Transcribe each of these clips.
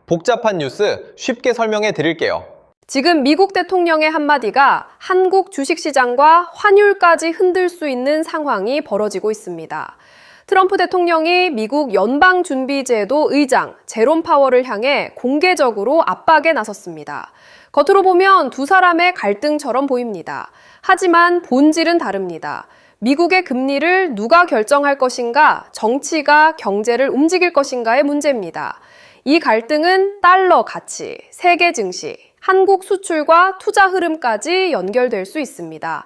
복잡한 뉴스 쉽게 설명해 드릴게요. 지금 미국 대통령의 한마디가 한국 주식시장과 환율까지 흔들 수 있는 상황이 벌어지고 있습니다. 트럼프 대통령이 미국 연방준비제도 의장 제롬 파월을 향해 공개적으로 압박에 나섰습니다. 겉으로 보면 두 사람의 갈등처럼 보입니다. 하지만 본질은 다릅니다. 미국의 금리를 누가 결정할 것인가, 정치가 경제를 움직일 것인가의 문제입니다. 이 갈등은 달러 가치, 세계 증시, 한국 수출과 투자 흐름까지 연결될 수 있습니다.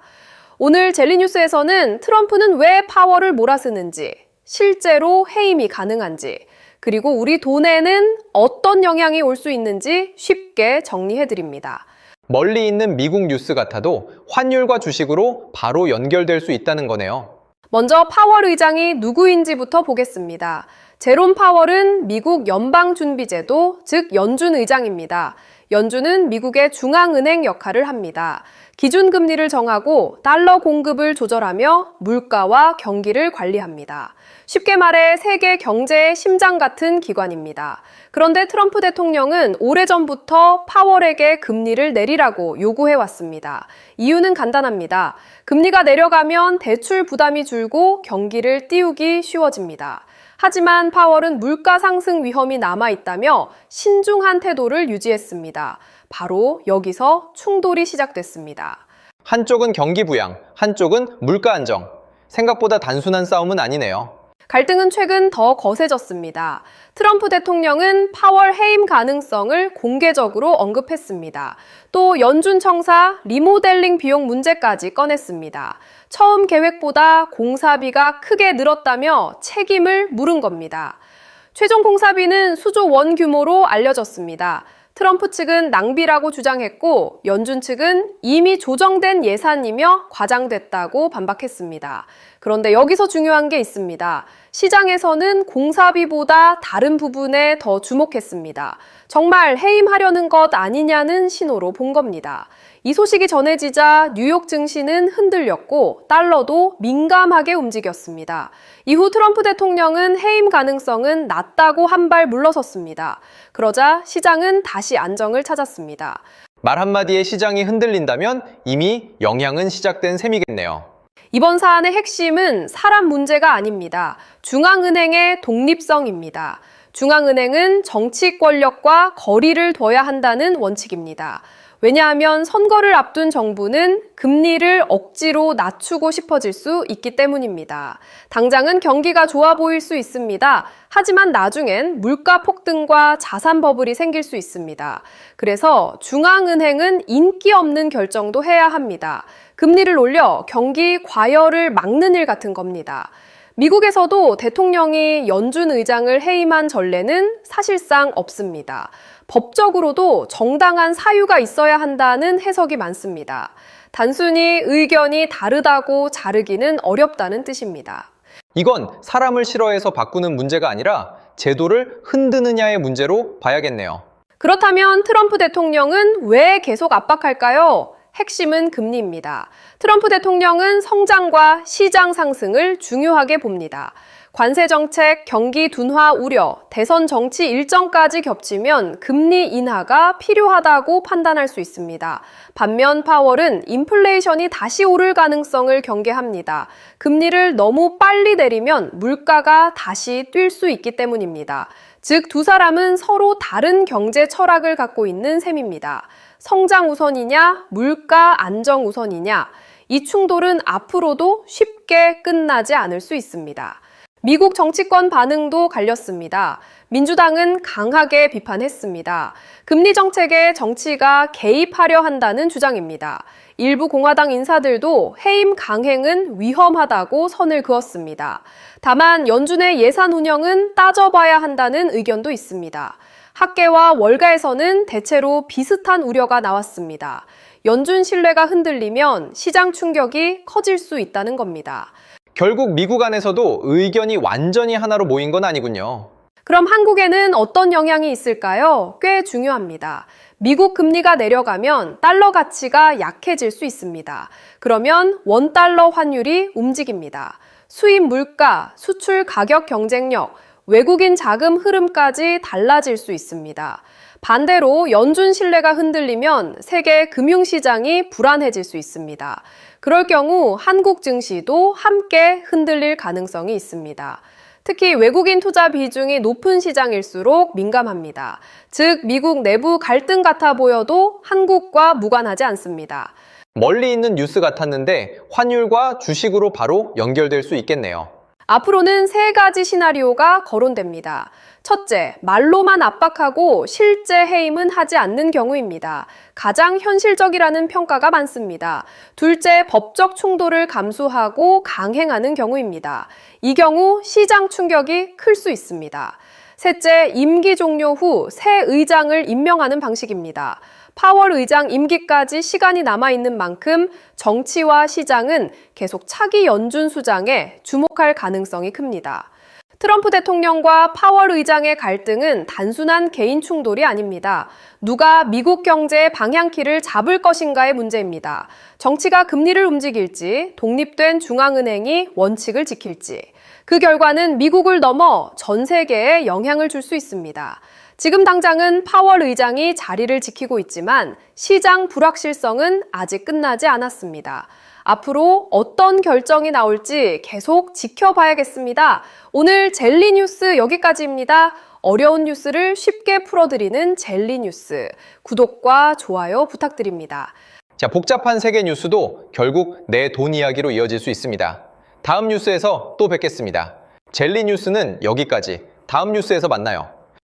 오늘 젤리뉴스에서는 트럼프는 왜 파월을 몰아쓰는지, 실제로 해임이 가능한지, 그리고 우리 돈에는 어떤 영향이 올 수 있는지 쉽게 정리해드립니다. 멀리 있는 미국 뉴스 같아도 환율과 주식으로 바로 연결될 수 있다는 거네요. 먼저 파월 의장이 누구인지부터 보겠습니다. 제롬 파월은 미국 연방준비제도, 즉 연준 의장입니다. 연준은 미국의 중앙은행 역할을 합니다. 기준금리를 정하고 달러 공급을 조절하며 물가와 경기를 관리합니다. 쉽게 말해 세계 경제의 심장 같은 기관입니다. 그런데 트럼프 대통령은 오래전부터 파월에게 금리를 내리라고 요구해왔습니다. 이유는 간단합니다. 금리가 내려가면 대출 부담이 줄고 경기를 띄우기 쉬워집니다. 하지만 파월은 물가 상승 위험이 남아있다며 신중한 태도를 유지했습니다. 바로 여기서 충돌이 시작됐습니다. 한쪽은 경기 부양, 한쪽은 물가 안정. 생각보다 단순한 싸움은 아니네요. 갈등은 최근 더 거세졌습니다. 트럼프 대통령은 파월 해임 가능성을 공개적으로 언급했습니다. 또 연준 청사 리모델링 비용 문제까지 꺼냈습니다. 처음 계획보다 공사비가 크게 늘었다며 책임을 물은 겁니다. 최종 공사비는 수조 원 규모로 알려졌습니다. 트럼프 측은 낭비라고 주장했고 연준 측은 이미 조정된 예산이며 과장됐다고 반박했습니다. 그런데 여기서 중요한 게 있습니다. 시장에서는 공사비보다 다른 부분에 더 주목했습니다. 정말 해임하려는 것 아니냐는 신호로 본 겁니다. 이 소식이 전해지자 뉴욕 증시는 흔들렸고 달러도 민감하게 움직였습니다. 이후 트럼프 대통령은 해임 가능성은 낮다고 한 발 물러섰습니다. 그러자 시장은 다시 안정을 찾았습니다. 말 한마디에 시장이 흔들린다면 이미 영향은 시작된 셈이겠네요. 이번 사안의 핵심은 사람 문제가 아닙니다. 중앙은행의 독립성입니다. 중앙은행은 정치 권력과 거리를 둬야 한다는 원칙입니다. 왜냐하면 선거를 앞둔 정부는 금리를 억지로 낮추고 싶어질 수 있기 때문입니다. 당장은 경기가 좋아 보일 수 있습니다. 하지만 나중엔 물가 폭등과 자산 버블이 생길 수 있습니다. 그래서 중앙은행은 인기 없는 결정도 해야 합니다. 금리를 올려 경기 과열을 막는 일 같은 겁니다. 미국에서도 대통령이 연준 의장을 해임한 전례는 사실상 없습니다. 법적으로도 정당한 사유가 있어야 한다는 해석이 많습니다. 단순히 의견이 다르다고 자르기는 어렵다는 뜻입니다. 이건 사람을 싫어해서 바꾸는 문제가 아니라 제도를 흔드느냐의 문제로 봐야겠네요. 그렇다면 트럼프 대통령은 왜 계속 압박할까요? 핵심은 금리입니다. 트럼프 대통령은 성장과 시장 상승을 중요하게 봅니다. 관세 정책, 경기 둔화 우려, 대선 정치 일정까지 겹치면 금리 인하가 필요하다고 판단할 수 있습니다. 반면 파월은 인플레이션이 다시 오를 가능성을 경계합니다. 금리를 너무 빨리 내리면 물가가 다시 뛸 수 있기 때문입니다. 즉, 두 사람은 서로 다른 경제 철학을 갖고 있는 셈입니다. 성장 우선이냐, 물가 안정 우선이냐, 이 충돌은 앞으로도 쉽게 끝나지 않을 수 있습니다. 미국 정치권 반응도 갈렸습니다. 민주당은 강하게 비판했습니다. 금리 정책에 정치가 개입하려 한다는 주장입니다. 일부 공화당 인사들도 해임 강행은 위험하다고 선을 그었습니다. 다만 연준의 예산 운영은 따져봐야 한다는 의견도 있습니다. 학계와 월가에서는 대체로 비슷한 우려가 나왔습니다. 연준 신뢰가 흔들리면 시장 충격이 커질 수 있다는 겁니다. 결국 미국 안에서도 의견이 완전히 하나로 모인 건 아니군요. 그럼 한국에는 어떤 영향이 있을까요? 꽤 중요합니다. 미국 금리가 내려가면 달러 가치가 약해질 수 있습니다. 그러면 원달러 환율이 움직입니다. 수입 물가, 수출 가격 경쟁력, 외국인 자금 흐름까지 달라질 수 있습니다. 반대로 연준 신뢰가 흔들리면 세계 금융시장이 불안해질 수 있습니다. 그럴 경우 한국 증시도 함께 흔들릴 가능성이 있습니다. 특히 외국인 투자 비중이 높은 시장일수록 민감합니다. 즉, 미국 내부 갈등 같아 보여도 한국과 무관하지 않습니다. 멀리 있는 뉴스 같았는데 환율과 주식으로 바로 연결될 수 있겠네요. 앞으로는 세 가지 시나리오가 거론됩니다. 첫째, 말로만 압박하고 실제 해임은 하지 않는 경우입니다. 가장 현실적이라는 평가가 많습니다. 둘째, 법적 충돌을 감수하고 강행하는 경우입니다. 이 경우 시장 충격이 클 수 있습니다. 셋째, 임기 종료 후 새 의장을 임명하는 방식입니다. 파월 의장 임기까지 시간이 남아있는 만큼 정치와 시장은 계속 차기 연준 수장에 주목할 가능성이 큽니다. 트럼프 대통령과 파월 의장의 갈등은 단순한 개인 충돌이 아닙니다. 누가 미국 경제의 방향키를 잡을 것인가의 문제입니다. 정치가 금리를 움직일지, 독립된 중앙은행이 원칙을 지킬지. 그 결과는 미국을 넘어 전 세계에 영향을 줄 수 있습니다. 지금 당장은 파월 의장이 자리를 지키고 있지만 시장 불확실성은 아직 끝나지 않았습니다. 앞으로 어떤 결정이 나올지 계속 지켜봐야겠습니다. 오늘 젤리 뉴스 여기까지입니다. 어려운 뉴스를 쉽게 풀어드리는 젤리 뉴스. 구독과 좋아요 부탁드립니다. 자, 복잡한 세계 뉴스도 결국 내 돈 이야기로 이어질 수 있습니다. 다음 뉴스에서 또 뵙겠습니다. 젤리 뉴스는 여기까지. 다음 뉴스에서 만나요.